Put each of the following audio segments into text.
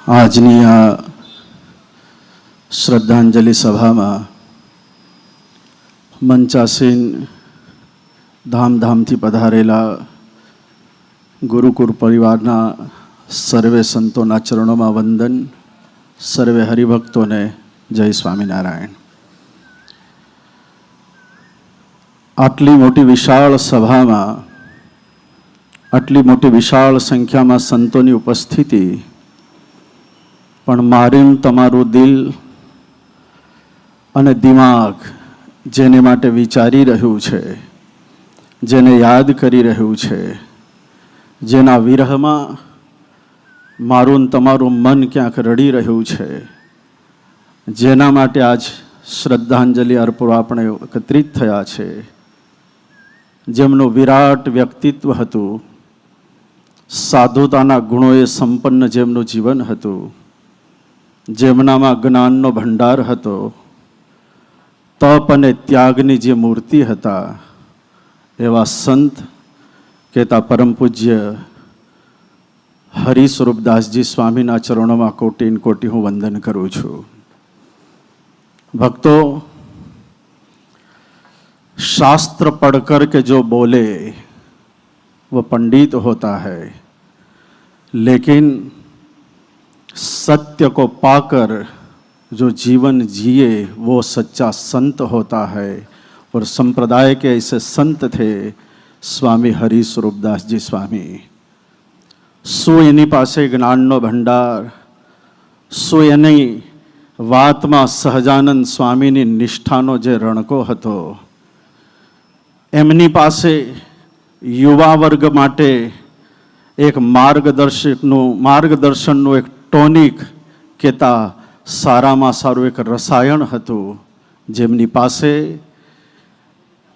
આજની આ શ્રદ્ધાંજલિ સભામાં મંચાસીન ધામધામથી પધારેલા ગુરુકુળ પરિવારના સર્વે સંતોના ચરણોમાં વંદન. સર્વે હરિભક્તોને જય સ્વામિનારાયણ. આટલી મોટી વિશાળ સભામાં આટલી મોટી વિશાળ સંખ્યામાં સંતોની ઉપસ્થિતિ, પણ મારું તમારું દિલ અને દિમાગ જેને માટે વિચારી રહ્યું છે, જેને યાદ કરી રહ્યું છે, જેના વિરહમાં મારું તમારું મન ક્યાંક રડી રહ્યું છે, જેના માટે આજ શ્રદ્ધાંજલિ અર્પવા આપણે એકત્રિત થયા છે, જેમનું વિરાટ વ્યક્તિત્વ હતું, સાધુતાના ગુણોએ સંપન્ન જેમનું જીવન હતું, જેમનામાં જ્ઞાનનો ભંડાર હતો, તપ અને ત્યાગની જે મૂર્તિ હતા, એવા સંત કહેતા પરમ પૂજ્ય હરિ સ્વરૂપદાસજી સ્વામીના ચરણોમાં કોટિન કોટી હું વંદન કરું છું. ભક્તો, शास्त्र पढ़कर के जो बोले वो पंडित होता है, लेकिन सत्य को पाकर जो जीवन जिए वो सच्चा संत होता है. और संप्रदाय के ऐसे संत थे स्वामी हरि स्वरूपदास जी स्वामी. શું એની પાસે જ્ઞાનનો ભંડાર, શું એની વાતમાં સહજાનંદ સ્વામીની નિષ્ઠાનો જે રણકો હતો, એમની પાસે યુવા વર્ગ માટે એક માર્ગદર્શનનું એક ટોનિક કહેતા સારામાં સારું એક રસાયણ હતું. જેમની પાસે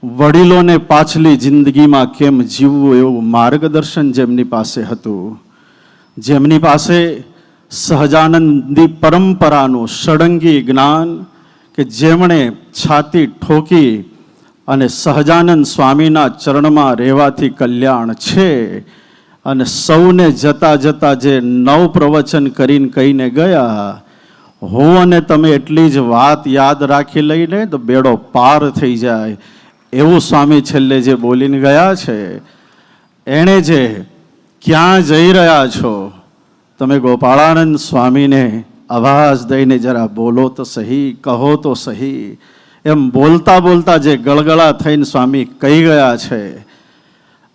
વડીલોને પાછલી જિંદગીમાં કેમ જીવવું એવું માર્ગદર્શન જેમની પાસે હતું, જેમની પાસે સહજાનંદી પરંપરાનું ષડંગી જ્ઞાન કે જેમણે છાતી ઠોકી અને સહજાનંદ સ્વામીના ચરણમાં રહેવાથી કલ્યાણ છે, અને સૌને જતા જતા જે નવ પ્રવચન કરીને કહીને ગયા, હું અને તમે એટલી જ વાત યાદ રાખી લઈને તો બેડો પાર થઈ જાય, એવું સ્વામી છેલ્લે જે બોલીને ગયા છે. એણે જે ક્યાં જઈ રહ્યા છો, તમે ગોપાળાનંદ સ્વામીને આવાજ દઈને જરા બોલો તો સહી, કહો તો સહી, એમ બોલતા બોલતા જે ગળગળા થઈને સ્વામી કહી ગયા છે,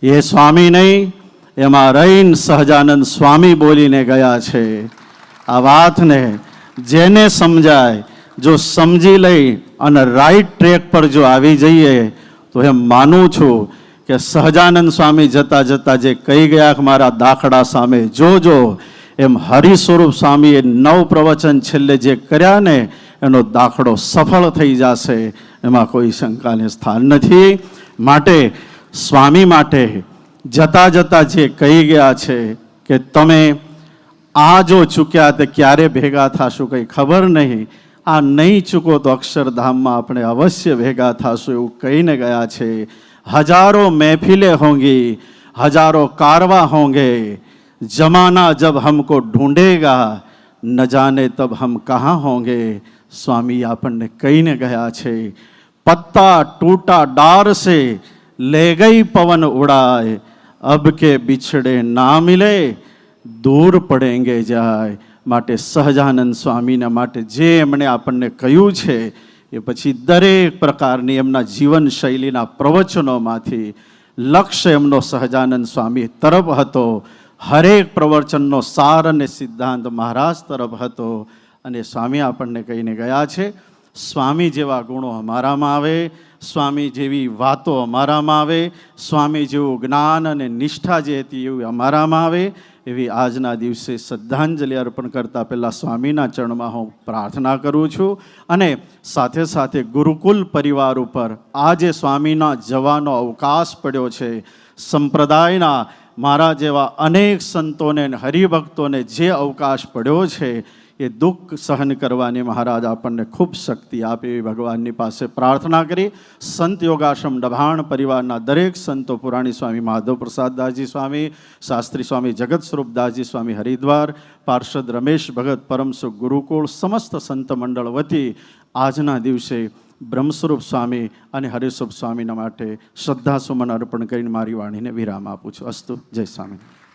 એ સ્વામી નહીં, એમાં રહીને સહજાનંદ સ્વામી બોલીને ગયા છે. આ વાતને જેને સમજાય, જો સમજી લઈ અને રાઈટ ટ્રેક પર જો આવી જઈએ તો એમ માનું છું કે સહજાનંદ સ્વામી જતા જતા જે કહી ગયા મારા દાખલા સામે જોજો, એમ હરિ સ્વરૂપ સ્વામીએ નવ પ્રવચન છેલ્લે જે કર્યા ને એનો દાખલો સફળ થઈ જશે, એમાં કોઈ શંકાને સ્થાન નથી. માટે સ્વામી માટે જતા જતા જે કહી ગયા છે કે તમે આ જો ચૂક્યા તો ક્યારે ભેગા થશું કંઈ ખબર નહીં, આ નહીં ચૂકો તો અક્ષરધામમાં આપણે અવશ્ય ભેગા થશું, એવું કહીને ગયા છે. હજારો મહેફિલે હોંગી, હજારો कारवा होंगे, जमाना जब हमको ढूंढेगा न जाने तब हम कहाँ होंगे. स्वामी આપણને કહીને ગયા છે, પત્તા ટૂટા ડાર से ले गई पवन उड़ाए, अब के बिछड़े ना मिले दूर पड़ेंगे जाए. માટે સહજાનંદ સ્વામીના માટે જે એમણે આપણને કહ્યું છે, એ પછી દરેક પ્રકારની એમના જીવનશૈલીના પ્રવચનોમાંથી લક્ષ્ય એમનો સહજાનંદ સ્વામી તરફ હતો. હરેક પ્રવચનનો સાર અને સિદ્ધાંત મહારાજ તરફ હતો. અને સ્વામી આપણને કહીને ગયા છે, સ્વામી જેવા ગુણો અમારામાં આવે, સ્વામી જેવી વાતો અમારામાં આવે, સ્વામી જેવું જ્ઞાન અને નિષ્ઠા જે હતી એવું અમારામાં આવે. એવી આજના દિવસે શ્રદ્ધાંજલિ અર્પણ કરતાં પહેલાં સ્વામીના ચરણમાં હું પ્રાર્થના કરું છું. અને સાથે સાથે ગુરુકુલ પરિવાર ઉપર આજે સ્વામીના જવાનો અવકાશ પડ્યો છે, સંપ્રદાયના મારા જેવા અનેક સંતોને હરિભક્તોને જે અવકાશ પડ્યો છે, એ દુઃખ સહન કરવાની મહારાજ આપણને ખૂબ શક્તિ આપે એવી ભગવાનની પાસે પ્રાર્થના કરી સંત યોગાશ્રમ ડભાણ પરિવારના દરેક સંતો પુરાણી સ્વામી માધવ પ્રસાદ દાસજી સ્વામી, શાસ્ત્રી સ્વામી જગત સ્વરૂપ દાસજી સ્વામી હરિદ્વાર, પાર્ષદ રમેશ ભગત પરમસુખ ગુરુકુળ, સમસ્ત સંત મંડળ વતી આજના દિવસે બ્રહ્મસ્વરૂપ સ્વામી અને હરિસ્વરૂપ સ્વામીના માટે શ્રદ્ધાસુમન અર્પણ કરીને મારી વાણીને વિરામ આપું છું. અસ્તુ. જય સ્વામી.